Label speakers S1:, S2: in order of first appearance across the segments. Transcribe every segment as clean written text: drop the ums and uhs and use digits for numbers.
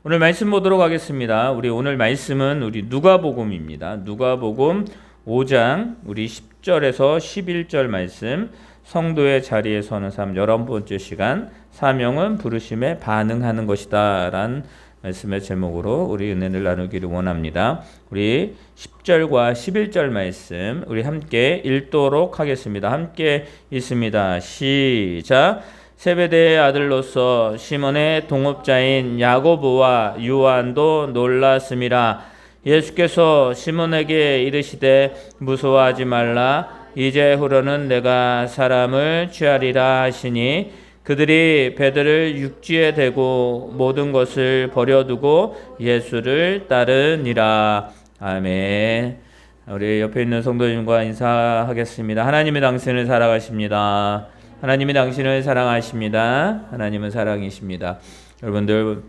S1: 오늘 말씀 보도록 하겠습니다. 우리 오늘 말씀은 우리 누가복음입니다. 누가복음 5장 우리 10절에서 11절 말씀, 성도의 자리에 서는 삶 11번째 시간, 사명은 부르심에 반응하는 것이다 라는 말씀의 제목으로 우리 은혜를 나누기를 원합니다. 우리 10절과 11절 말씀 우리 함께 읽도록 하겠습니다. 함께 읽습니다. 시작. 세베대의 아들로서 시몬의 동업자인 야고보와 요한도 놀랐음이라. 예수께서 시몬에게 이르시되 무서워하지 말라. 이제후로는 내가 사람을 취하리라 하시니 그들이 배들을 육지에 대고 모든 것을 버려두고 예수를 따르니라. 아멘. 우리 옆에 있는 성도님과 인사하겠습니다. 하나님이 당신을 사랑하십니다. 하나님이 당신을 사랑하십니다. 하나님은 사랑이십니다. 여러분들,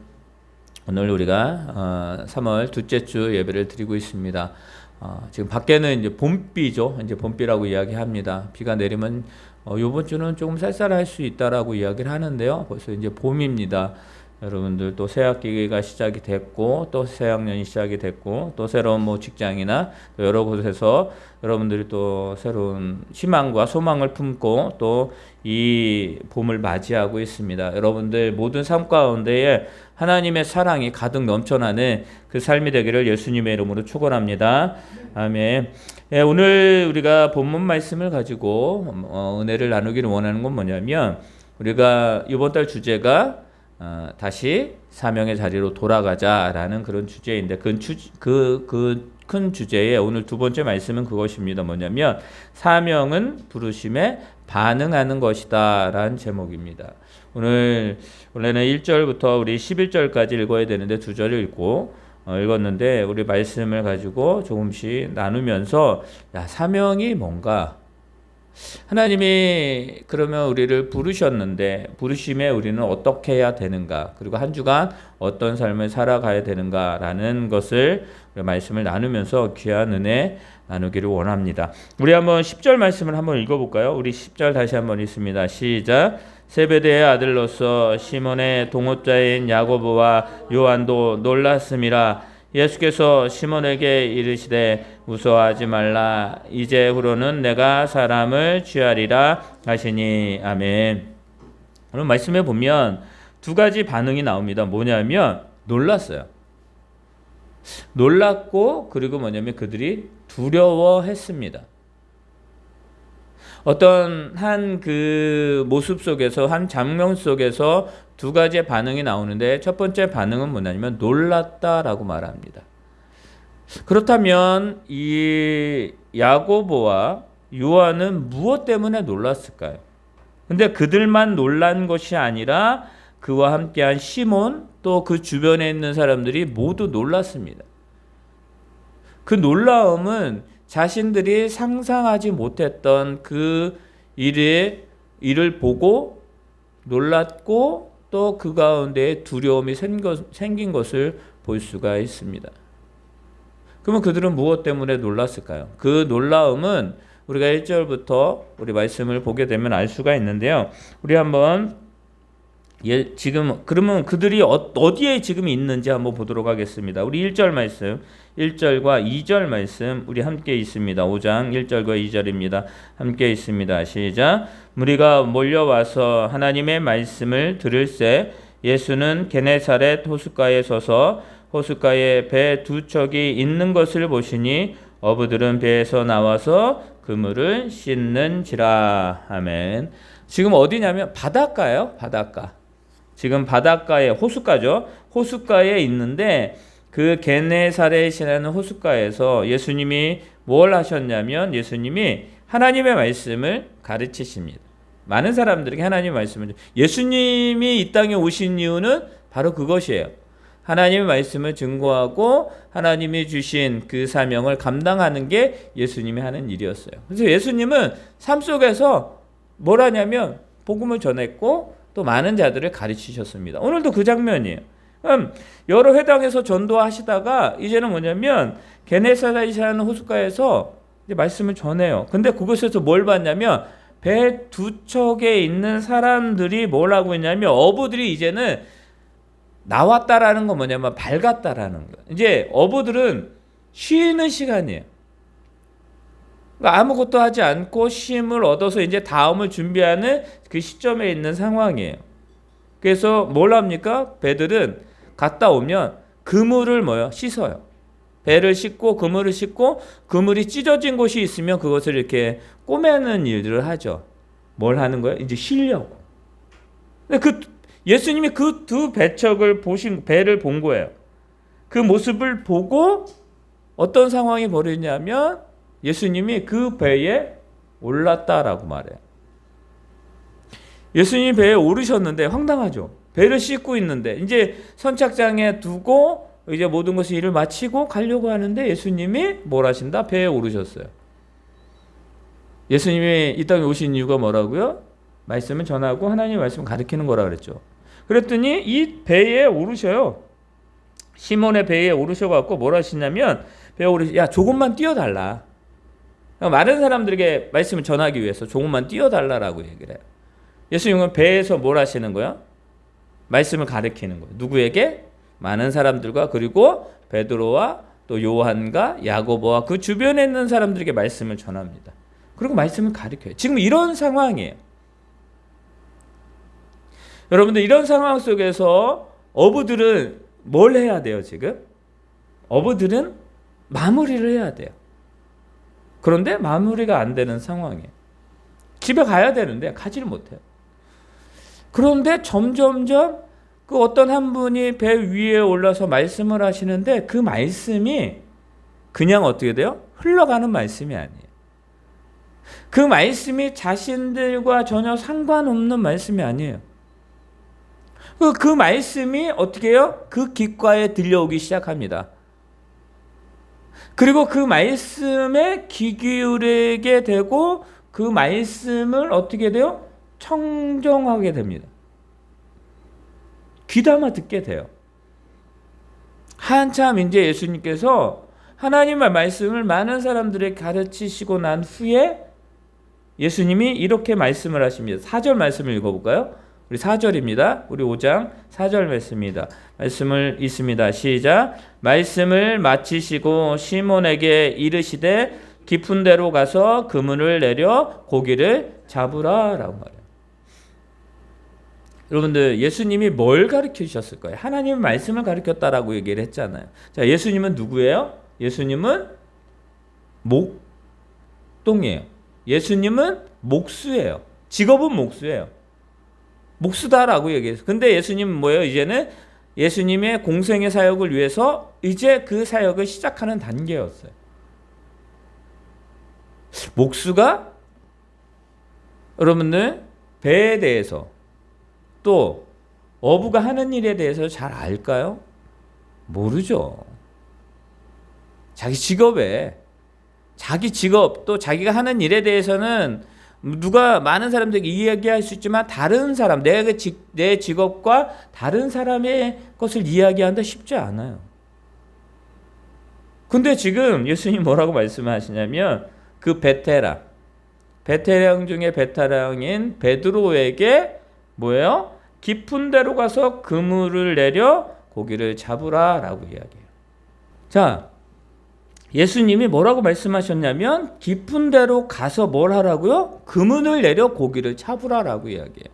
S1: 오늘 우리가 3월 둘째 주 예배를 드리고 있습니다. 지금 밖에는 이제 봄비죠. 이제 봄비라고 이야기합니다. 비가 내리면 이번 주는 조금 쌀쌀할 수 있다라고 이야기를 하는데요. 벌써 이제 봄입니다. 여러분들 또 새학기가 시작이 됐고 또 새학년이 시작이 됐고 또 새로운 직장이나 또 여러 곳에서 여러분들이 또 새로운 희망과 소망을 품고 또 이 봄을 맞이하고 있습니다. 여러분들 모든 삶 가운데에 하나님의 사랑이 가득 넘쳐나는 그 삶이 되기를 예수님의 이름으로 축원합니다. 아멘. 예, 오늘 우리가 본문 말씀을 가지고 은혜를 나누기를 원하는 건 뭐냐면, 우리가 이번 달 주제가 다시 사명의 자리로 돌아가자라는 그런 주제인데, 그 큰 주제에 오늘 두 번째 말씀은 그것입니다. 뭐냐면 사명은 부르심에 반응하는 것이다 라는 제목입니다. 원래는 1절부터 우리 11절까지 읽어야 되는데 두 절을 읽었는데, 우리 말씀을 가지고 조금씩 나누면서 사명이 뭔가, 하나님이 그러면 우리를 부르셨는데 부르심에 우리는 어떻게 해야 되는가, 그리고 한 주간 어떤 삶을 살아가야 되는가라는 것을 우리 말씀을 나누면서 귀한 은혜 나누기를 원합니다. 우리 한번 10절 말씀을 한번 읽어볼까요? 우리 10절 다시 한번 읽습니다. 시작. 세베대의 아들로서 시몬의 동업자인 야고보와 요한도 놀랐음이라. 예수께서 시몬에게 이르시되 무서워하지 말라. 이제후로는 내가 사람을 취하리라 하시니. 아멘. 오늘 말씀에 보면 두 가지 반응이 나옵니다. 뭐냐면 놀랐어요. 놀랐고, 그리고 뭐냐면 그들이 두려워했습니다. 어떤 한 그 모습 속에서, 한 장면 속에서 두 가지의 반응이 나오는데, 첫 번째 반응은 뭐냐면 놀랐다라고 말합니다. 그렇다면 이 야고보와 요한은 무엇 때문에 놀랐을까요? 근데 그들만 놀란 것이 아니라 그와 함께한 시몬, 또 그 주변에 있는 사람들이 모두 놀랐습니다. 그 놀라움은 자신들이 상상하지 못했던 그 일을 보고 놀랐고, 또 그 가운데 두려움이 생긴 것을 볼 수가 있습니다. 그러면 그들은 무엇 때문에 놀랐을까요? 그 놀라움은 우리가 1절부터 우리 말씀을 보게 되면 알 수가 있는데요. 우리 한번 지금 그러면 그들이 어디에 지금 있는지 한번 보도록 하겠습니다. 우리 1절 말씀, 1절과 2절 말씀 우리 함께 있습니다. 5장 1절과 2절입니다. 함께 있습니다. 시작. 무리가 몰려와서 하나님의 말씀을 들을새 예수는 게네사렛 호숫가에 서서 호숫가에 배 두 척이 있는 것을 보시니 어부들은 배에서 나와서 그물을 씻는지라. 아멘. 지금 어디냐면 바닷가예요. 바닷가. 지금 바닷가에, 호숫가죠. 호숫가에 있는데, 그 게네사렛이라는 호숫가에서 예수님이 뭘 하셨냐면, 예수님이 하나님의 말씀을 가르치십니다. 많은 사람들에게 하나님의 말씀을, 예수님이 이 땅에 오신 이유는 바로 그것이에요. 하나님의 말씀을 증거하고 하나님이 주신 그 사명을 감당하는 게 예수님이 하는 일이었어요. 그래서 예수님은 삶 속에서 뭘 하냐면 복음을 전했고 또 많은 자들을 가르치셨습니다. 오늘도 그 장면이에요. 여러 회당에서 전도하시다가 이제는 뭐냐면 게네사렛이라는 호숫가에서 이제 말씀을 전해요. 근데 그곳에서 뭘 봤냐면 배 두 척에 있는 사람들이 뭘 하고 있냐면 어부들이 이제는 나왔다라는 건 뭐냐면 밝았다라는 거예요. 이제 어부들은 쉬는 시간이에요. 그러니까 아무것도 하지 않고 쉼을 얻어서 이제 다음을 준비하는 그 시점에 있는 상황이에요. 그래서 뭘 합니까? 배들은 갔다 오면 그물을 씻어요. 배를 씻고 그물을 씻고 그물이 찢어진 곳이 있으면 그것을 이렇게 꼬매는 일들을 하죠. 뭘 하는 거예요? 이제 쉬려고. 근데 예수님이 그 두 배척을 배를 본 거예요. 그 모습을 보고 어떤 상황이 벌어지냐면 예수님이 그 배에 올랐다라고 말해요. 예수님이 배에 오르셨는데 황당하죠. 배를 싣고 있는데 이제 선착장에 두고 이제 모든 것을 일을 마치고 가려고 하는데 예수님이 뭘 하신다? 배에 오르셨어요. 예수님이 이 땅에 오신 이유가 뭐라고요? 말씀을 전하고 하나님의 말씀을 가르치는 거라 그랬죠. 그랬더니 이 배에 오르셔요. 시몬의 배에 오르셔갖고 뭘 하시냐면 배에 야 조금만 뛰어달라. 많은 사람들에게 말씀을 전하기 위해서 조금만 뛰어달라라고 얘기를 해요. 예수님은 배에서 뭘 하시는 거야? 말씀을 가르치는 거예요. 누구에게? 많은 사람들과 그리고 베드로와 또 요한과 야고보와 그 주변에 있는 사람들에게 말씀을 전합니다. 그리고 말씀을 가르쳐요. 지금 이런 상황이에요. 여러분들 이런 상황 속에서 어부들은 뭘 해야 돼요 지금? 어부들은 마무리를 해야 돼요. 그런데 마무리가 안 되는 상황이에요. 집에 가야 되는데 가지를 못해요. 그런데 점점점 그 어떤 한 분이 배 위에 올라서 말씀을 하시는데 그 말씀이 그냥 어떻게 돼요? 흘러가는 말씀이 아니에요. 그 말씀이 자신들과 전혀 상관없는 말씀이 아니에요. 그 말씀이 어떻게 해요? 그 귓가에 들려오기 시작합니다. 그리고 그 말씀에 귀 기울이게 되고 그 말씀을 어떻게 돼요? 청정하게 됩니다. 귀담아 듣게 돼요. 한참 이제 예수님께서 하나님의 말씀을 많은 사람들에게 가르치시고 난 후에 예수님이 이렇게 말씀을 하십니다. 4절 말씀을 읽어볼까요? 우리 4절입니다. 우리 5장 4절 말씀입니다. 말씀을 읽습니다. 시작. 말씀을 마치시고 시몬에게 이르시되 깊은 데로 가서 그물을 내려 고기를 잡으라라고 말해요. 여러분들 예수님이 뭘 가르쳐 주셨을까요? 하나님의 말씀을 가르쳤다라고 얘기를 했잖아요. 자, 예수님은 누구예요? 예수님은 목동이에요. 예수님은 목수예요. 직업은 목수예요. 목수다라고 얘기했어요. 근데 예수님은 뭐예요? 이제는 예수님의 공생의 사역을 위해서 이제 그 사역을 시작하는 단계였어요. 목수가 여러분들 배에 대해서 또 어부가 하는 일에 대해서 잘 알까요? 모르죠. 자기 직업 또 자기가 하는 일에 대해서는 누가 많은 사람들에게 이야기할 수 있지만 다른 사람 내 직업과 다른 사람의 것을 이야기한다 쉽지 않아요. 근데 지금 예수님 뭐라고 말씀하시냐면 그 베테랑 중에 베테랑인 베드로에게 뭐예요? 깊은 데로 가서 그물을 내려 고기를 잡으라라고 이야기해요. 자, 예수님이 뭐라고 말씀하셨냐면 깊은 데로 가서 뭘 하라고요? 그물을 내려 고기를 잡으라라고 이야기해요.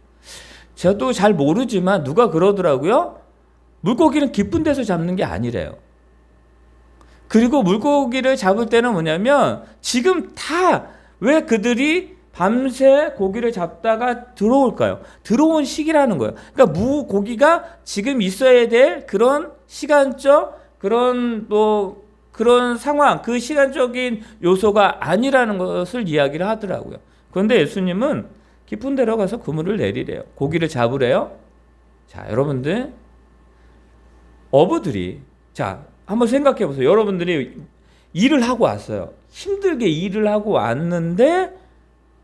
S1: 저도 잘 모르지만 누가 그러더라고요. 물고기는 깊은 데서 잡는 게 아니래요. 그리고 물고기를 잡을 때는 뭐냐면 지금 다 왜 그들이 밤새 고기를 잡다가 들어올까요? 들어온 시기라는 거예요. 그러니까 고기가 지금 있어야 될 그런 시간적 그런 상황, 그 시간적인 요소가 아니라는 것을 이야기를 하더라고요. 그런데 예수님은 깊은 데로 가서 그물을 내리래요. 고기를 잡으래요. 자, 여러분들 어부들이 한번 생각해 보세요. 여러분들이 일을 하고 왔어요. 힘들게 일을 하고 왔는데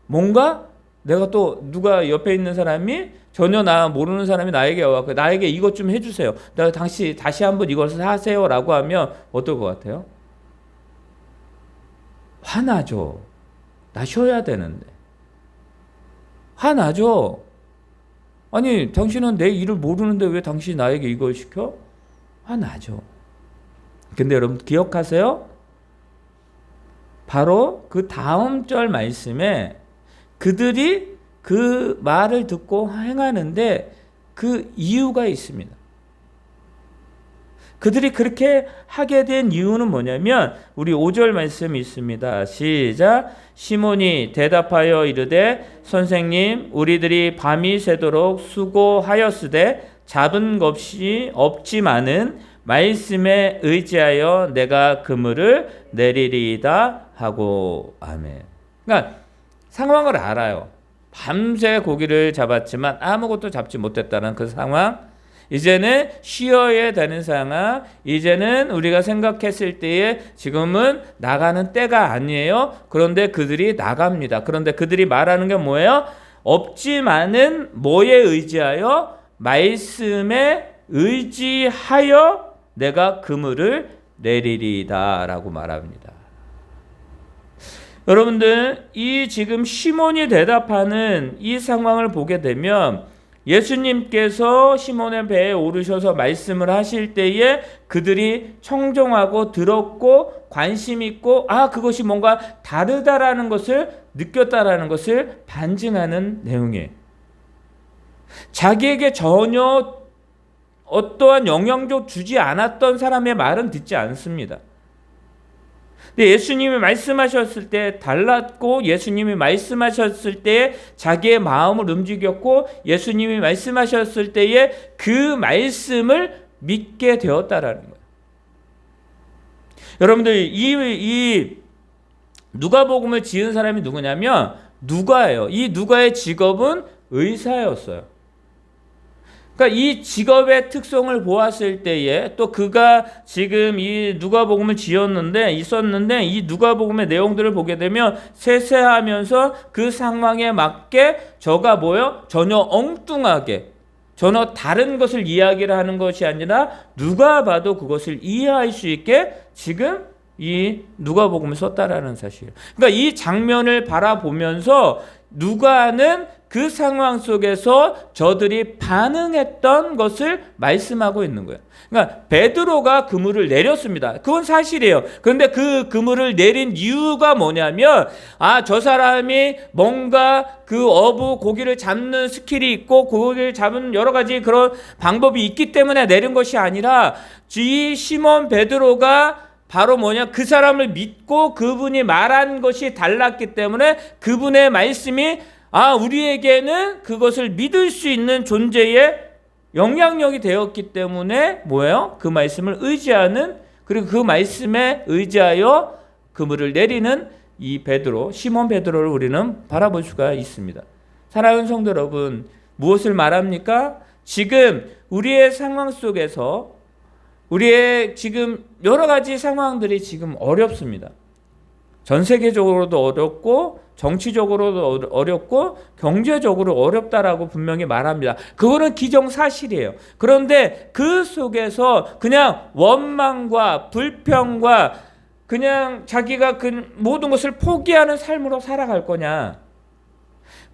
S1: 뭔가 내가 또 누가 옆에 있는 사람이 전혀 나 모르는 사람이 나에게 와서 나에게 이것 좀 해주세요. 내가 다시 한번 이것을 하세요라고 하면 어떨 것 같아요? 화나죠. 나 쉬어야 되는데. 화나죠. 아니 당신은 내 일을 모르는데 왜 당신이 나에게 이걸 시켜? 화나죠. 근데 여러분 기억하세요? 바로 그 다음 절 말씀에 그들이 그 말을 듣고 행하는데 그 이유가 있습니다. 그들이 그렇게 하게 된 이유는 뭐냐면 우리 5절 말씀이 있습니다. 시작. 시몬이 대답하여 이르되 선생님 우리들이 밤이 새도록 수고하였으되 잡은 것이 없지만은 말씀에 의지하여 내가 그물을 내리리이다 하고. 아멘. 그러니까 상황을 알아요. 밤새 고기를 잡았지만 아무것도 잡지 못했다는 그 상황. 이제는 쉬어야 되는 상황. 이제는 우리가 생각했을 때에 지금은 나가는 때가 아니에요. 그런데 그들이 나갑니다. 그런데 그들이 말하는 게 뭐예요? 없지만은 뭐에 의지하여? 말씀에 의지하여 내가 그물을 내리리이다 라고 말합니다. 여러분들 이 지금 시몬이 대답하는 이 상황을 보게 되면 예수님께서 시몬의 배에 오르셔서 말씀을 하실 때에 그들이 청종하고 들었고 관심 있고 그것이 뭔가 다르다라는 것을 느꼈다라는 것을 반증하는 내용이에요. 자기에게 전혀 어떠한 영향도 주지 않았던 사람의 말은 듣지 않습니다. 근데 예수님이 말씀하셨을 때 달랐고 예수님이 말씀하셨을 때에 자기의 마음을 움직였고 예수님이 말씀하셨을 때에 그 말씀을 믿게 되었다라는 거예요. 여러분들 이 누가복음을 지은 사람이 누구냐면 누가예요. 이 누가의 직업은 의사였어요. 그러니까 이 직업의 특성을 보았을 때에 또 그가 지금 이 누가복음을 있었는데 이 누가복음의 내용들을 보게 되면 세세하면서 그 상황에 맞게 저가 전혀 엉뚱하게 전혀 다른 것을 이야기를 하는 것이 아니라 누가 봐도 그것을 이해할 수 있게 지금 이 누가복음을 썼다라는 사실이에요. 그러니까 이 장면을 바라보면서 누가는 그 상황 속에서 저들이 반응했던 것을 말씀하고 있는 거예요. 그러니까 베드로가 그물을 내렸습니다. 그건 사실이에요. 그런데 그 그물을 내린 이유가 뭐냐면 저 사람이 뭔가 그 어부 고기를 잡는 스킬이 있고 고기를 잡은 여러 가지 그런 방법이 있기 때문에 내린 것이 아니라 이 시몬 베드로가 바로 그 사람을 믿고 그분이 말한 것이 달랐기 때문에 그분의 말씀이 우리에게는 그것을 믿을 수 있는 존재의 영향력이 되었기 때문에 그 말씀을 의지하는, 그리고 그 말씀에 의지하여 그물을 내리는 이 베드로, 시몬 베드로를 우리는 바라볼 수가 있습니다. 사랑하는 성도 여러분, 무엇을 말합니까? 지금 우리의 상황 속에서 우리의 지금 여러 가지 상황들이 지금 어렵습니다. 전 세계적으로도 어렵고 정치적으로도 어렵고 경제적으로 어렵다라고 분명히 말합니다. 그거는 기정사실이에요. 그런데 그 속에서 그냥 원망과 불평과 그냥 자기가 그 모든 것을 포기하는 삶으로 살아갈 거냐?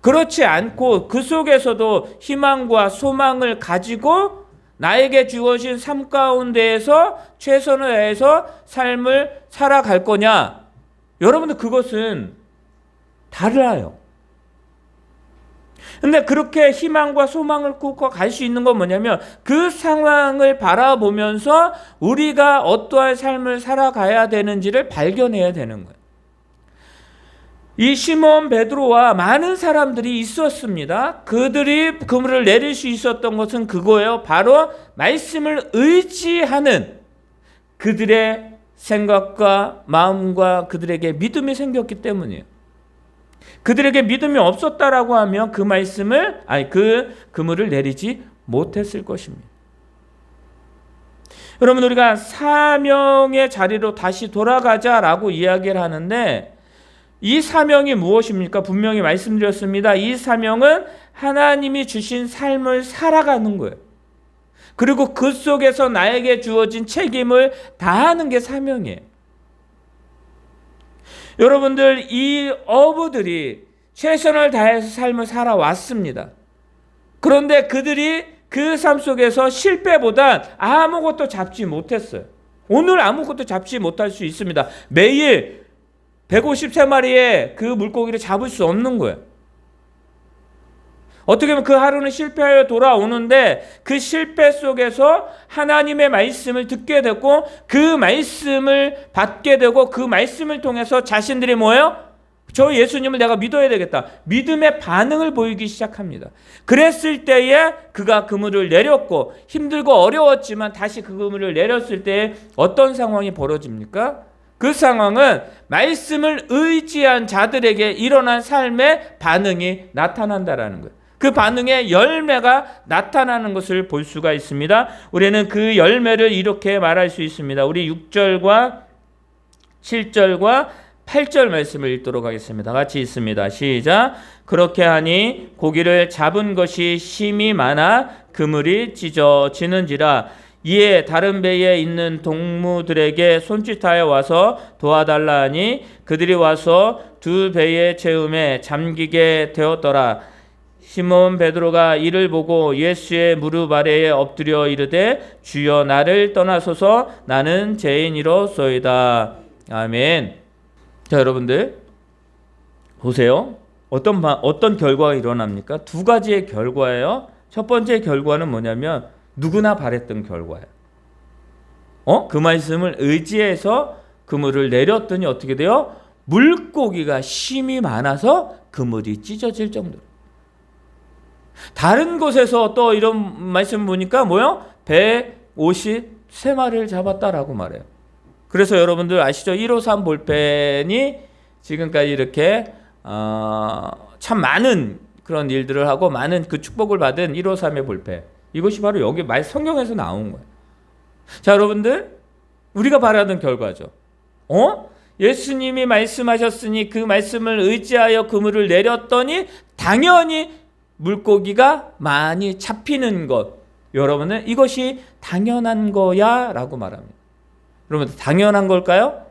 S1: 그렇지 않고 그 속에서도 희망과 소망을 가지고 나에게 주어진 삶 가운데에서 최선을 다해서 삶을 살아갈 거냐? 여러분들 그것은 달라요. 근데 그렇게 희망과 소망을 꾸고 갈 수 있는 건 뭐냐면 그 상황을 바라보면서 우리가 어떠한 삶을 살아가야 되는지를 발견해야 되는 거예요. 이 시몬 베드로와 많은 사람들이 있었습니다. 그들이 그물을 내릴 수 있었던 것은 그거예요. 바로 말씀을 의지하는 그들의 생각과 마음과 그들에게 믿음이 생겼기 때문이에요. 그들에게 믿음이 없었다라고 하면 그 그물을 내리지 못했을 것입니다. 여러분, 우리가 사명의 자리로 다시 돌아가자라고 이야기를 하는데 이 사명이 무엇입니까? 분명히 말씀드렸습니다. 이 사명은 하나님이 주신 삶을 살아가는 거예요. 그리고 그 속에서 나에게 주어진 책임을 다하는 게 사명이에요. 여러분들, 이 어부들이 최선을 다해서 삶을 살아왔습니다. 그런데 그들이 그 삶 속에서 실패보단 아무것도 잡지 못했어요. 오늘 아무것도 잡지 못할 수 있습니다. 매일 153마리의 그 물고기를 잡을 수 없는 거예요. 어떻게 보면 그 하루는 실패하여 돌아오는데 그 실패 속에서 하나님의 말씀을 듣게 되고 그 말씀을 받게 되고 그 말씀을 통해서 자신들이 뭐예요? 저 예수님을 내가 믿어야 되겠다. 믿음의 반응을 보이기 시작합니다. 그랬을 때에 그가 그물을 내렸고 힘들고 어려웠지만 다시 그 그물을 내렸을 때에 어떤 상황이 벌어집니까? 그 상황은 말씀을 의지한 자들에게 일어난 삶의 반응이 나타난다라는 거예요. 그 반응의 열매가 나타나는 것을 볼 수가 있습니다. 우리는 그 열매를 이렇게 말할 수 있습니다. 우리 6절과 7절과 8절 말씀을 읽도록 하겠습니다. 같이 읽습니다. 시작. 그렇게 하니 고기를 잡은 것이 심이 많아 그물이 찢어지는지라. 이에 다른 배에 있는 동무들에게 손짓하여 와서 도와달라 하니 그들이 와서 두 배의 채움에 잠기게 되었더라. 시몬 베드로가 이를 보고 예수의 무릎 아래에 엎드려 이르되 주여 나를 떠나소서 나는 죄인이로소이다. 아멘. 자, 여러분들 보세요. 어떤 결과가 일어납니까? 두 가지의 결과예요. 첫 번째 결과는 뭐냐면 누구나 바랬던 결과예요. 그 말씀을 의지해서 그물을 내렸더니 어떻게 돼요? 물고기가 심이 많아서 그물이 찢어질 정도로. 다른 곳에서 또 이런 말씀 보니까 뭐요? 153마리를 잡았다라고 말해요. 그래서 여러분들 아시죠? 153 볼펜이 지금까지 이렇게 참 많은 그런 일들을 하고 많은 그 축복을 받은 153의 볼펜. 이것이 바로 여기 성경에서 나온 거예요. 자, 여러분들 우리가 바라던 결과죠. 예수님이 말씀하셨으니 그 말씀을 의지하여 그물을 내렸더니 당연히 물고기가 많이 잡히는 것. 여러분은 이것이 당연한 거야 라고 말합니다. 여러분 당연한 걸까요?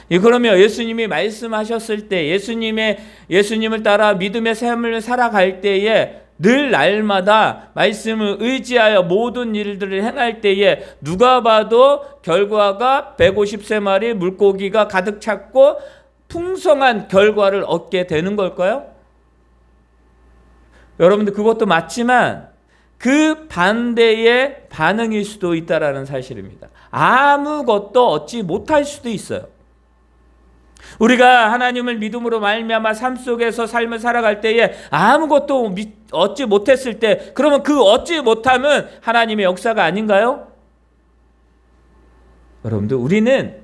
S1: 그러면 예수님이 말씀하셨을 때 예수님을 따라 믿음의 삶을 살아갈 때에 늘 날마다 말씀을 의지하여 모든 일들을 행할 때에 누가 봐도 결과가 153마리 물고기가 가득 찼고 풍성한 결과를 얻게 되는 걸까요? 여러분들 그것도 맞지만 그 반대의 반응일 수도 있다라는 사실입니다. 아무것도 얻지 못할 수도 있어요. 우리가 하나님을 믿음으로 말미암아 삶 속에서 삶을 살아갈 때에 아무것도 얻지 못했을 때 그러면 그 얻지 못함은 하나님의 역사가 아닌가요? 여러분들 우리는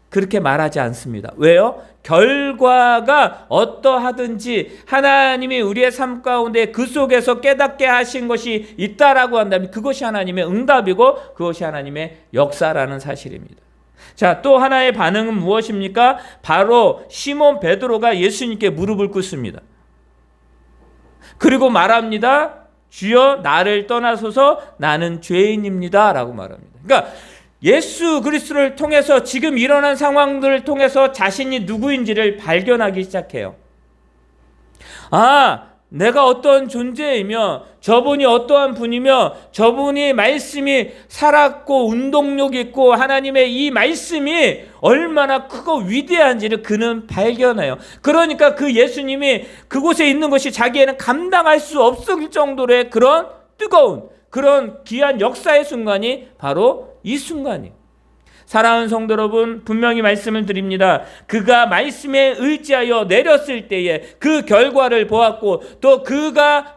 S1: 그렇게 말하지 않습니다. 왜요? 결과가 어떠하든지 하나님이 우리의 삶 가운데 그 속에서 깨닫게 하신 것이 있다라고 한다면 그것이 하나님의 응답이고 그것이 하나님의 역사라는 사실입니다. 자, 또 하나의 반응은 무엇입니까? 바로 시몬 베드로가 예수님께 무릎을 꿇습니다. 그리고 말합니다. 주여 나를 떠나소서 나는 죄인입니다 라고 말합니다. 그러니까 예수 그리스도를 통해서 지금 일어난 상황들을 통해서 자신이 누구인지를 발견하기 시작해요. 내가 어떤 존재이며 저분이 어떠한 분이며 저분이 말씀이 살았고 운동력 있고 하나님의 이 말씀이 얼마나 크고 위대한지를 그는 발견해요. 그러니까 그 예수님이 그곳에 있는 것이 자기에는 감당할 수 없을 정도의 그런 뜨거운 그런 귀한 역사의 순간이 바로 이 순간이에요. 사랑하는 성도 여러분, 분명히 말씀을 드립니다. 그가 말씀에 의지하여 내렸을 때에 그 결과를 보았고 또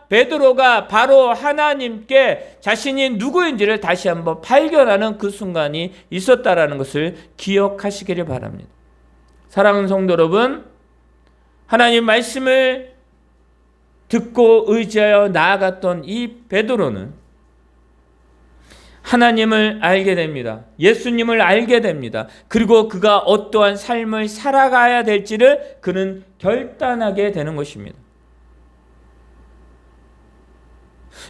S1: 베드로가 바로 하나님께 자신이 누구인지를 다시 한번 발견하는 그 순간이 있었다라는 것을 기억하시기를 바랍니다. 사랑하는 성도 여러분, 하나님 말씀을 듣고 의지하여 나아갔던 이 베드로는 하나님을 알게 됩니다. 예수님을 알게 됩니다. 그리고 그가 어떠한 삶을 살아가야 될지를 그는 결단하게 되는 것입니다.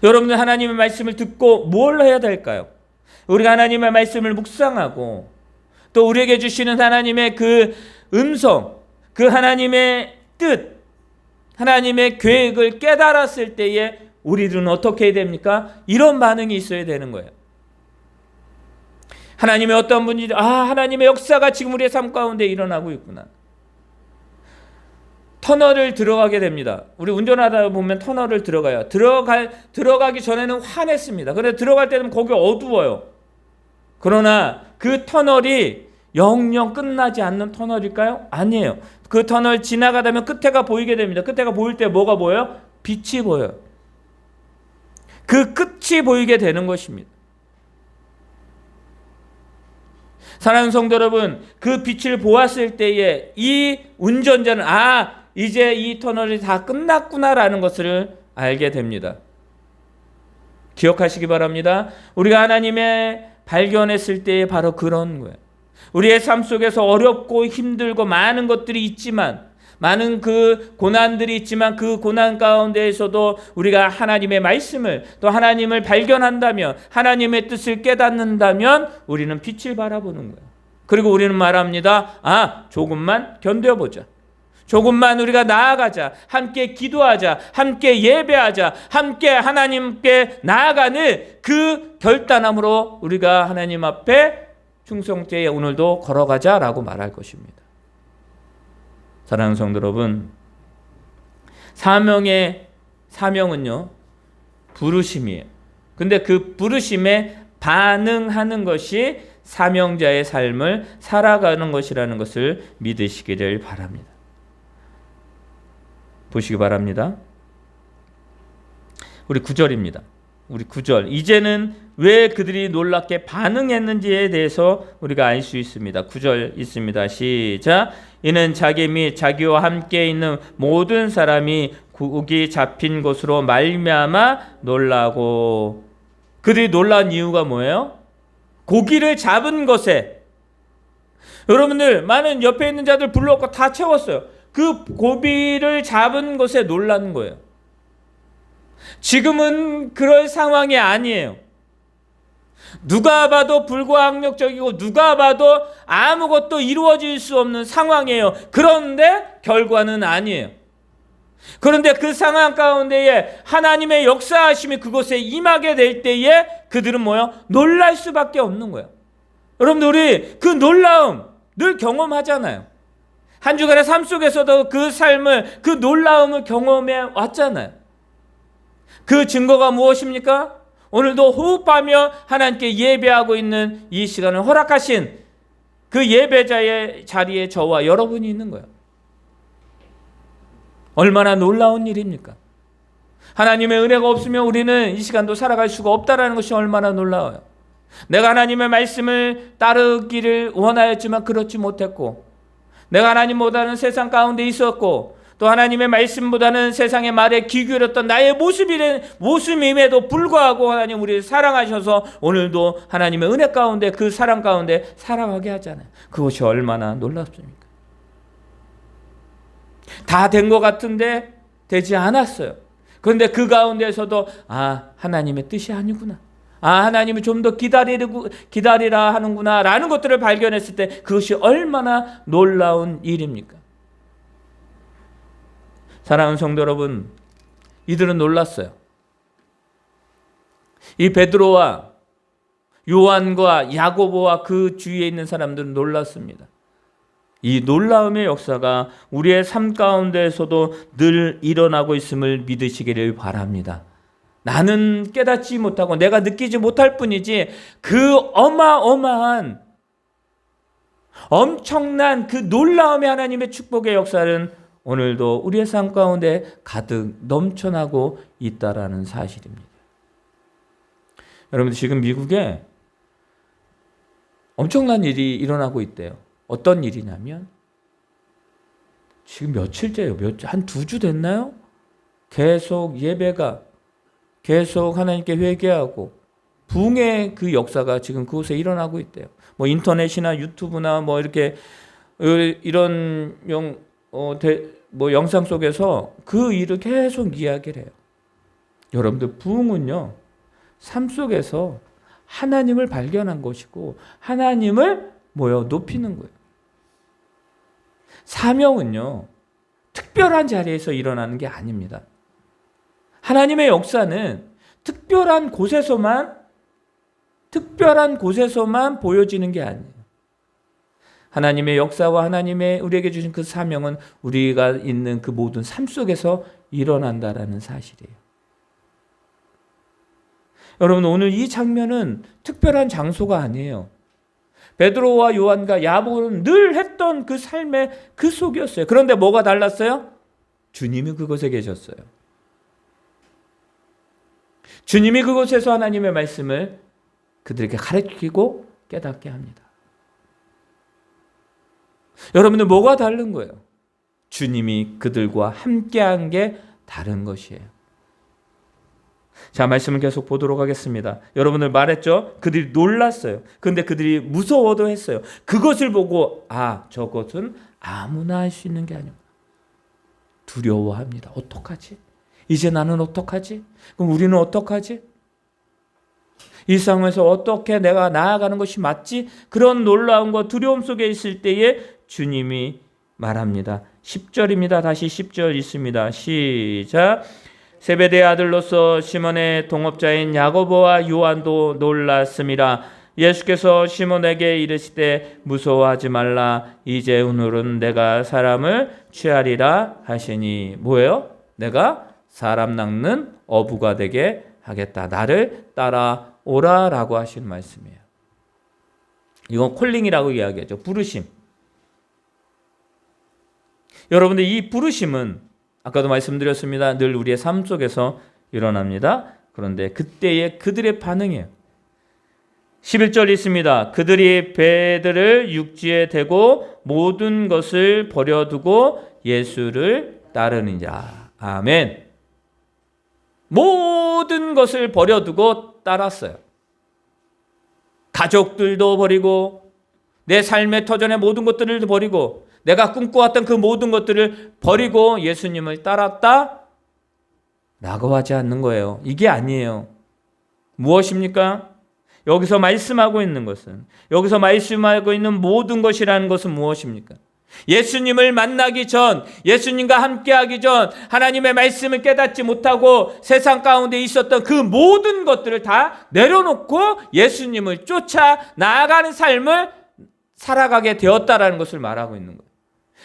S1: 여러분들 하나님의 말씀을 듣고 뭘 해야 될까요? 우리가 하나님의 말씀을 묵상하고 또 우리에게 주시는 하나님의 그 음성, 그 하나님의 뜻, 하나님의 계획을 깨달았을 때에 우리들은 어떻게 해야 됩니까? 이런 반응이 있어야 되는 거예요. 하나님의 어떤 분이 하나님의 역사가 지금 우리의 삶 가운데 일어나고 있구나. 터널을 들어가게 됩니다. 우리 운전하다 보면 터널을 들어가요. 들어가기 전에는 환했습니다. 그런데 들어갈 때는 거기 어두워요. 그러나 그 터널이 영영 끝나지 않는 터널일까요? 아니에요. 그 터널 지나가다 보면 끝에가 보이게 됩니다. 끝에가 보일 때 뭐가 보여요? 빛이 보여요. 그 끝이 보이게 되는 것입니다. 사랑하는 성도 여러분, 그 빛을 보았을 때에 이 운전자는 이제 이 터널이 다 끝났구나라는 것을 알게 됩니다. 기억하시기 바랍니다. 우리가 하나님의 발견했을 때 바로 그런 거예요. 우리의 삶 속에서 어렵고 힘들고 많은 것들이 있지만, 많은 그 고난들이 있지만 그 고난 가운데에서도 우리가 하나님의 말씀을 또 하나님을 발견한다면, 하나님의 뜻을 깨닫는다면 우리는 빛을 바라보는 거예요. 그리고 우리는 말합니다. 조금만 견뎌보자. 조금만 우리가 나아가자. 함께 기도하자. 함께 예배하자. 함께 하나님께 나아가는 그 결단함으로 우리가 하나님 앞에 충성되에 오늘도 걸어가자라고 말할 것입니다. 사랑하는 성도 여러분, 사명은요 부르심이에요. 근데 그 부르심에 반응하는 것이 사명자의 삶을 살아가는 것이라는 것을 믿으시기를 바랍니다. 보시기 바랍니다. 우리 9절입니다. 우리 9절. 이제는 왜 그들이 놀랍게 반응했는지에 대해서 우리가 알 수 있습니다. 9절 있습니다. 시작. 이는 자기 및 자기와 함께 있는 모든 사람이 고기 잡힌 것으로 말미암아 놀라고. 그들이 놀란 이유가 뭐예요? 고기를 잡은 것에. 여러분들 많은 옆에 있는 자들 불러갖고 다 채웠어요. 그 고기를 잡은 것에 놀라는 거예요. 지금은 그럴 상황이 아니에요. 누가 봐도 불가항력적이고 누가 봐도 아무것도 이루어질 수 없는 상황이에요. 그런데 결과는 아니에요. 그런데 그 상황 가운데에 하나님의 역사하심이 그곳에 임하게 될 때에 그들은 뭐예요? 놀랄 수밖에 없는 거예요. 여러분들 우리 그 놀라움 늘 경험하잖아요. 한 주간의 삶 속에서도 그 삶을, 그 놀라움을 경험해 왔잖아요. 그 증거가 무엇입니까? 오늘도 호흡하며 하나님께 예배하고 있는 이 시간을 허락하신 그 예배자의 자리에 저와 여러분이 있는 거예요. 얼마나 놀라운 일입니까? 하나님의 은혜가 없으면 우리는 이 시간도 살아갈 수가 없다는 것이 얼마나 놀라워요. 내가 하나님의 말씀을 따르기를 원하였지만 그렇지 못했고, 내가 하나님보다는 세상 가운데 있었고, 또 하나님의 말씀보다는 세상의 말에 귀 기울였던 나의 모습임에도 불구하고 하나님 우리를 사랑하셔서 오늘도 하나님의 은혜 가운데, 그 사랑 가운데 살아가게 하잖아요. 그것이 얼마나 놀랍습니까? 다 된 것 같은데 되지 않았어요. 그런데 그 가운데서도 하나님의 뜻이 아니구나. 하나님이 좀 더 기다리라 하는구나 라는 것들을 발견했을 때 그것이 얼마나 놀라운 일입니까? 사랑하는 성도 여러분, 이들은 놀랐어요. 이 베드로와 요한과 야고보와 그 주위에 있는 사람들은 놀랐습니다. 이 놀라움의 역사가 우리의 삶 가운데에서도 늘 일어나고 있음을 믿으시기를 바랍니다. 나는 깨닫지 못하고 내가 느끼지 못할 뿐이지 그 어마어마한 엄청난 그 놀라움의 하나님의 축복의 역사는 오늘도 우리의 삶 가운데 가득 넘쳐나고 있다라는 사실입니다. 여러분, 지금 미국에 엄청난 일이 일어나고 있대요. 어떤 일이냐면 지금 며칠째예요. 한 2주 됐나요? 계속 예배가, 계속 하나님께 회개하고 부흥의 그 역사가 지금 그곳에 일어나고 있대요. 뭐 인터넷이나 유튜브나 뭐 이렇게 이런 영상 속에서 그 일을 계속 이야기를 해요. 여러분들, 부흥은요, 삶 속에서 하나님을 발견한 것이고 하나님을 높이는 거예요. 사명은요, 특별한 자리에서 일어나는 게 아닙니다. 하나님의 역사는 특별한 곳에서만 보여지는 게 아니에요. 하나님의 역사와 하나님의 우리에게 주신 그 사명은 우리가 있는 그 모든 삶 속에서 일어난다라는 사실이에요. 여러분, 오늘 이 장면은 특별한 장소가 아니에요. 베드로와 요한과 야고보는 늘 했던 그 삶의 그 속이었어요. 그런데 뭐가 달랐어요? 주님이 그곳에 계셨어요. 주님이 그곳에서 하나님의 말씀을 그들에게 가르치고 깨닫게 합니다. 여러분들 뭐가 다른 거예요? 주님이 그들과 함께한 게 다른 것이에요. 자, 말씀을 계속 보도록 하겠습니다. 여러분들 말했죠? 그들이 놀랐어요. 그런데 그들이 무서워도 했어요. 그것을 보고 저것은 아무나 할 수 있는 게 아니구나. 두려워합니다. 어떡하지? 이제 나는 어떡하지? 그럼 우리는 어떡하지? 이 상황에서 어떻게 내가 나아가는 것이 맞지? 그런 놀라움과 두려움 속에 있을 때에 주님이 말합니다. 10절입니다. 다시 10절 있습니다. 시작. 세베대의 아들로서 시몬의 동업자인 야고보와 요한도 놀랐음이라. 예수께서 시몬에게 이르시되 무서워하지 말라. 이제 오늘은 내가 사람을 취하리라 하시니. 뭐예요? 내가 사람 낚는 어부가 되게 하겠다. 나를 따라오라 라고 하시는 말씀이에요. 이건 콜링이라고 이야기하죠. 부르심. 여러분들 이 부르심은 아까도 말씀드렸습니다. 늘 우리의 삶 속에서 일어납니다. 그런데 그때의 그들의 반응이에요. 11절 있습니다. 그들이 배들을 육지에 대고 모든 것을 버려두고 예수를 따르니라. 아멘. 모든 것을 버려두고 따랐어요. 가족들도 버리고 내 삶의 터전의 모든 것들을 버리고 내가 꿈꿔왔던 그 모든 것들을 버리고 예수님을 따랐다? 라고 하지 않는 거예요. 이게 아니에요. 무엇입니까? 여기서 말씀하고 있는 것은, 여기서 말씀하고 있는 모든 것이라는 것은 무엇입니까? 예수님을 만나기 전, 예수님과 함께하기 전 하나님의 말씀을 깨닫지 못하고 세상 가운데 있었던 그 모든 것들을 다 내려놓고 예수님을 쫓아 나아가는 삶을 살아가게 되었다라는 것을 말하고 있는 거예요.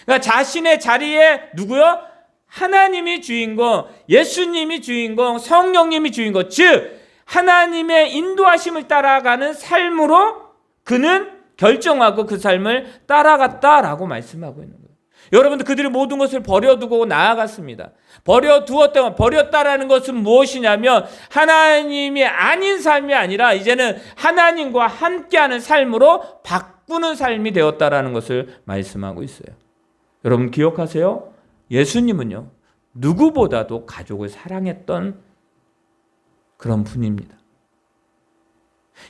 S1: 그러니까 자신의 자리에 누구요? 하나님이 주인공, 예수님이 주인공, 성령님이 주인공, 즉 하나님의 인도하심을 따라가는 삶으로 그는 결정하고 그 삶을 따라갔다라고 말씀하고 있는 거예요. 여러분들 그들이 모든 것을 버려두고 나아갔습니다. 버렸다라는 것은 무엇이냐면 하나님이 아닌 삶이 아니라 이제는 하나님과 함께하는 삶으로 바꾸는 삶이 되었다라는 것을 말씀하고 있어요. 여러분 기억하세요? 예수님은요, 누구보다도 가족을 사랑했던 그런 분입니다.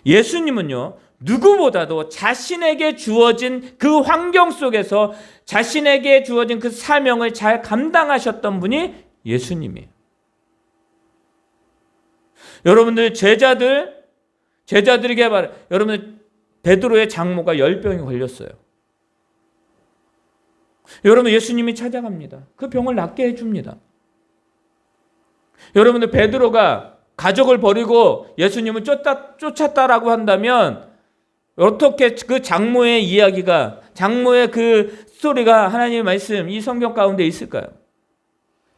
S1: 예수님은요, 누구보다도 자신에게 주어진 그 환경 속에서 자신에게 주어진 그 사명을 잘 감당하셨던 분이 예수님이에요. 여러분들 제자들에게 말해, 여러분 베드로의 장모가 열병이 걸렸어요. 여러분 예수님이 찾아갑니다. 그 병을 낫게 해줍니다. 여러분들 베드로가 가족을 버리고 예수님을 쫓았다라고 한다면 어떻게 그 장모의 이야기가, 장모의 그 스토리가 하나님의 말씀 이 성경 가운데 있을까요?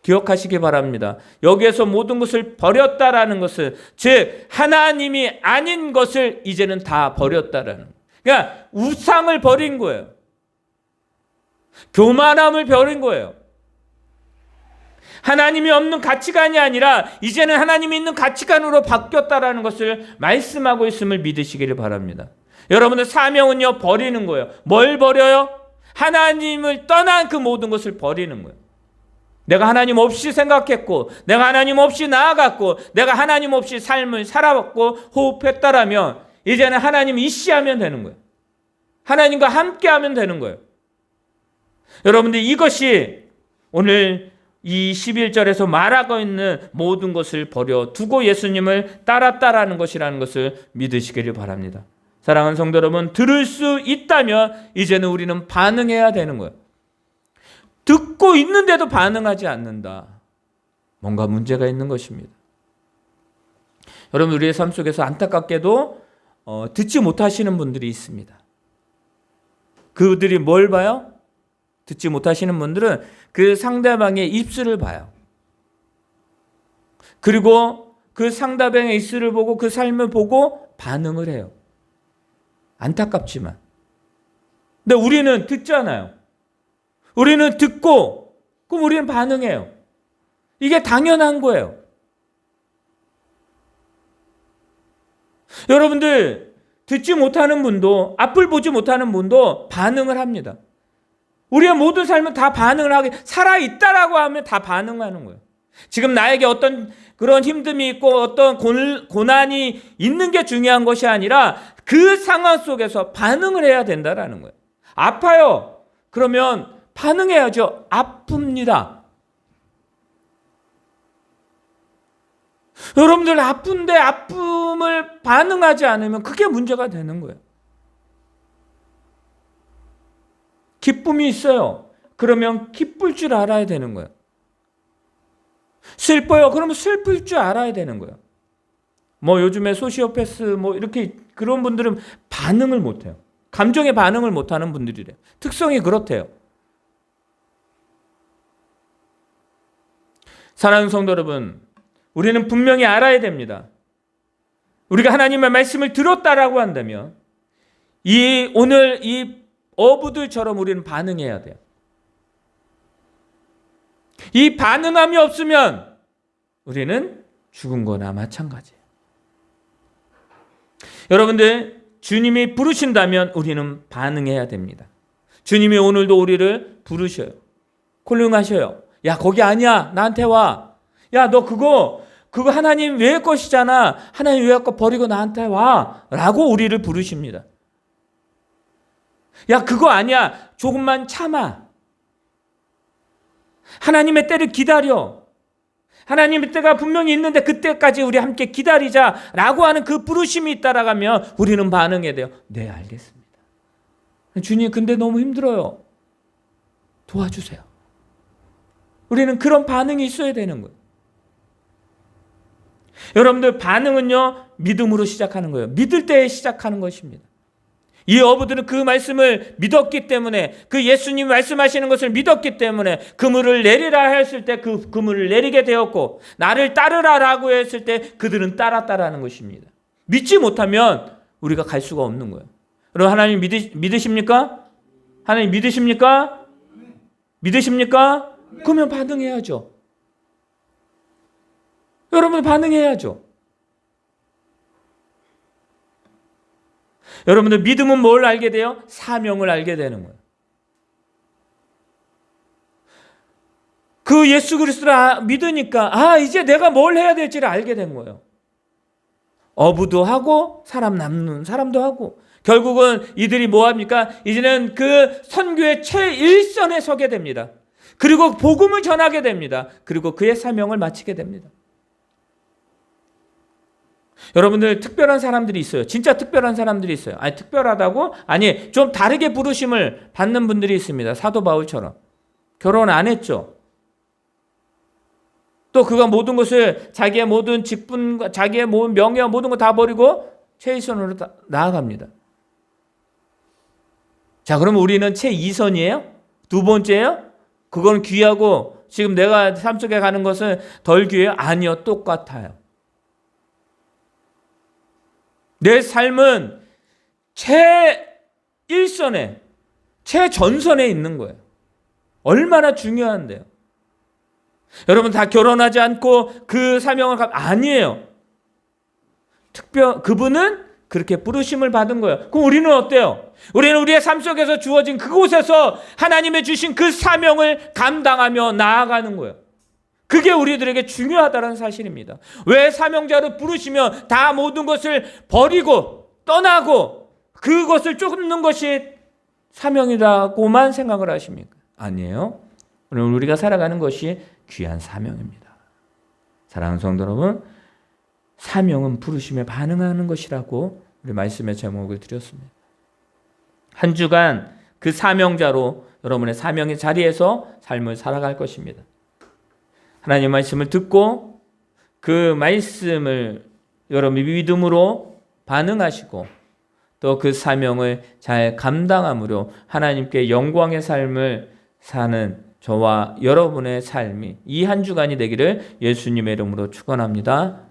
S1: 기억하시기 바랍니다. 여기에서 모든 것을 버렸다라는 것은 즉 하나님이 아닌 것을 이제는 다 버렸다라는, 그러니까 우상을 버린 거예요. 교만함을 버린 거예요. 하나님이 없는 가치관이 아니라 이제는 하나님이 있는 가치관으로 바뀌었다라는 것을 말씀하고 있음을 믿으시기를 바랍니다. 여러분의 사명은요, 버리는 거예요. 뭘 버려요? 하나님을 떠난 그 모든 것을 버리는 거예요. 내가 하나님 없이 생각했고, 내가 하나님 없이 나아갔고, 내가 하나님 없이 삶을 살아왔고 호흡했다라면 이제는 하나님 이시하면 되는 거예요. 하나님과 함께하면 되는 거예요. 여러분들 이것이 오늘 이 11절에서 말하고 있는 모든 것을 버려두고 예수님을 따랐다라는 것이라는 것을 믿으시기를 바랍니다. 사랑하는 성도 여러분, 들을 수 있다면 이제는 우리는 반응해야 되는 거예요. 듣고 있는데도 반응하지 않는다. 뭔가 문제가 있는 것입니다. 여러분, 우리의 삶 속에서 안타깝게도 듣지 못하시는 분들이 있습니다. 그들이 뭘 봐요? 듣지 못하시는 분들은 그 상대방의 입술을 봐요. 그리고 그 상대방의 입술을 보고 그 삶을 보고 반응을 해요. 안타깝지만. 근데 우리는 듣잖아요. 우리는 듣고 그럼 우리는 반응해요. 이게 당연한 거예요. 여러분들, 듣지 못하는 분도, 앞을 보지 못하는 분도 반응을 합니다. 우리의 모든 삶은 다 반응을 하게, 살아있다라고 하면 다 반응하는 거예요. 지금 나에게 어떤 그런 힘듦이 있고 어떤 고난이 있는 게 중요한 것이 아니라 그 상황 속에서 반응을 해야 된다라는 거예요. 아파요. 그러면 반응해야죠. 아픕니다. 여러분들, 아픈데 아픔을 반응하지 않으면 그게 문제가 되는 거예요. 기쁨이 있어요. 그러면 기쁠 줄 알아야 되는 거예요. 슬퍼요. 그러면 슬플 줄 알아야 되는 거예요. 요즘에 소시오패스 이렇게 그런 분들은 반응을 못해요. 감정에 반응을 못하는 분들이래요. 특성이 그렇대요. 사랑하는 성도 여러분, 우리는 분명히 알아야 됩니다. 우리가 하나님의 말씀을 들었다라고 한다면 오늘 이 어부들처럼 우리는 반응해야 돼요. 이 반응함이 없으면 우리는 죽은 거나 마찬가지예요. 여러분들, 주님이 부르신다면 우리는 반응해야 됩니다. 주님이 오늘도 우리를 부르셔요. 콜링하셔요. 야, 거기 아니야. 나한테 와. 야, 너 그거 하나님 외의 것이잖아. 하나님 외의 것 버리고 나한테 와. 라고 우리를 부르십니다. 야, 그거 아니야. 조금만 참아. 하나님의 때를 기다려. 하나님의 때가 분명히 있는데 그때까지 우리 함께 기다리자라고 하는 그 부르심이 있다라고 하면 우리는 반응해야 돼요. 네, 알겠습니다. 주님, 근데 너무 힘들어요. 도와주세요. 우리는 그런 반응이 있어야 되는 거예요. 여러분들, 반응은요, 믿음으로 시작하는 거예요. 믿을 때 시작하는 것입니다. 이 어부들은 그 말씀을 믿었기 때문에, 그 예수님 말씀하시는 것을 믿었기 때문에 그물을 내리라 했을 때 그 그물을 내리게 되었고, 나를 따르라라고 했을 때 그들은 따랐다라는 것입니다. 믿지 못하면 우리가 갈 수가 없는 거예요. 여러분, 하나님 믿으십니까? 하나님 믿으십니까? 믿으십니까? 그러면 반응해야죠. 여러분, 반응해야죠. 여러분들, 믿음은 뭘 알게 돼요? 사명을 알게 되는 거예요. 그 예수 그리스도를 믿으니까 이제 내가 뭘 해야 될지를 알게 된 거예요. 어부도 하고 사람 남는 사람도 하고, 결국은 이들이 뭐합니까? 이제는 그 선교의 최일선에 서게 됩니다. 그리고 복음을 전하게 됩니다. 그리고 그의 사명을 마치게 됩니다. 여러분들, 특별한 사람들이 있어요. 진짜 특별한 사람들이 있어요. 아니, 특별하다고? 아니, 좀 다르게 부르심을 받는 분들이 있습니다. 사도 바울처럼. 결혼 안 했죠. 또 그가 모든 것을, 자기의 모든 직분과 자기의 모든 명예와 모든 거 다 버리고 최일선으로 나아갑니다. 자, 그러면 우리는 최이선이에요? 두 번째예요? 그건 귀하고 지금 내가 삶 속에 가는 것은 덜 귀해요? 아니요, 똑같아요. 내 삶은 최일선에, 최전선에 있는 거예요. 얼마나 중요한데요. 여러분, 다 결혼하지 않고 그 사명을 아니에요. 그분은 그렇게 부르심을 받은 거예요. 그럼 우리는 어때요? 우리는 우리의 삶 속에서 주어진 그곳에서 하나님의 주신 그 사명을 감당하며 나아가는 거예요. 그게 우리들에게 중요하다는 사실입니다. 왜 사명자로 부르시면 다 모든 것을 버리고 떠나고 그것을 쫓는 것이 사명이라고만 생각을 하십니까? 아니에요. 오늘 우리가 살아가는 것이 귀한 사명입니다. 사랑하는 성도 여러분, 사명은 부르심에 반응하는 것이라고 우리 말씀의 제목을 드렸습니다. 한 주간 그 사명자로 여러분의 사명의 자리에서 삶을 살아갈 것입니다. 하나님 말씀을 듣고 그 말씀을 여러분이 믿음으로 반응하시고 또 그 사명을 잘 감당함으로 하나님께 영광의 삶을 사는 저와 여러분의 삶이 이 한 주간이 되기를 예수님의 이름으로 축원합니다.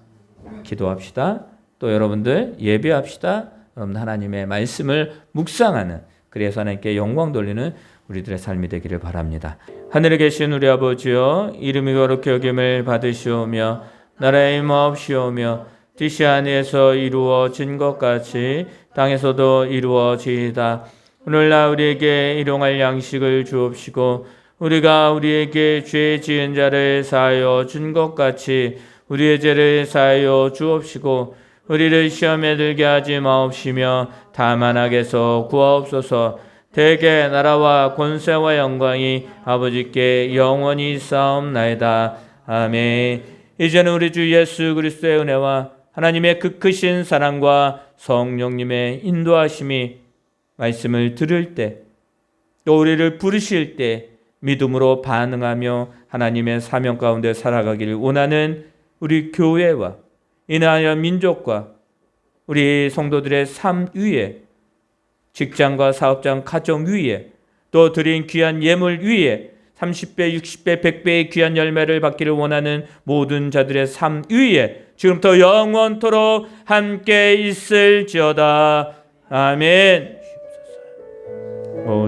S1: 기도합시다. 또 여러분들 예배합시다. 여러분 하나님의 말씀을 묵상하는, 그래서 하나님께 영광 돌리는 우리들의 삶이 되기를 바랍니다. 하늘에 계신 우리 아버지여, 이름이 거룩히 여김을 받으시오며 나라의 임하옵시오며 뜻이 하늘에서 이루어진 것 같이 땅에서도 이루어지이다. 오늘날 우리에게 일용할 양식을 주옵시고 우리가 우리에게 죄 지은 자를 사하여 준 것 같이 우리의 죄를 사하여 주옵시고 우리를 시험에 들게 하지 마옵시며 다만 악에서 구하옵소서. 대개 나라와 권세와 영광이 아버지께 영원히 있사옵나이다. 아멘. 이제는 우리 주 예수 그리스도의 은혜와 하나님의 그 크신 사랑과 성령님의 인도하심이 말씀을 들을 때 또 우리를 부르실 때 믿음으로 반응하며 하나님의 사명 가운데 살아가기를 원하는 우리 교회와 이나라 민족과 우리 성도들의 삶 위에, 직장과 사업장, 가정 위에, 또 드린 귀한 예물 위에 30배, 60배, 100배의 귀한 열매를 받기를 원하는 모든 자들의 삶 위에 지금부터 영원토록 함께 있을지어다. 아멘.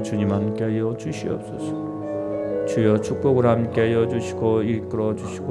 S1: 주님 함께하여 주시옵소서. 주여 축복을 함께하여 주시고 이끌어 주시고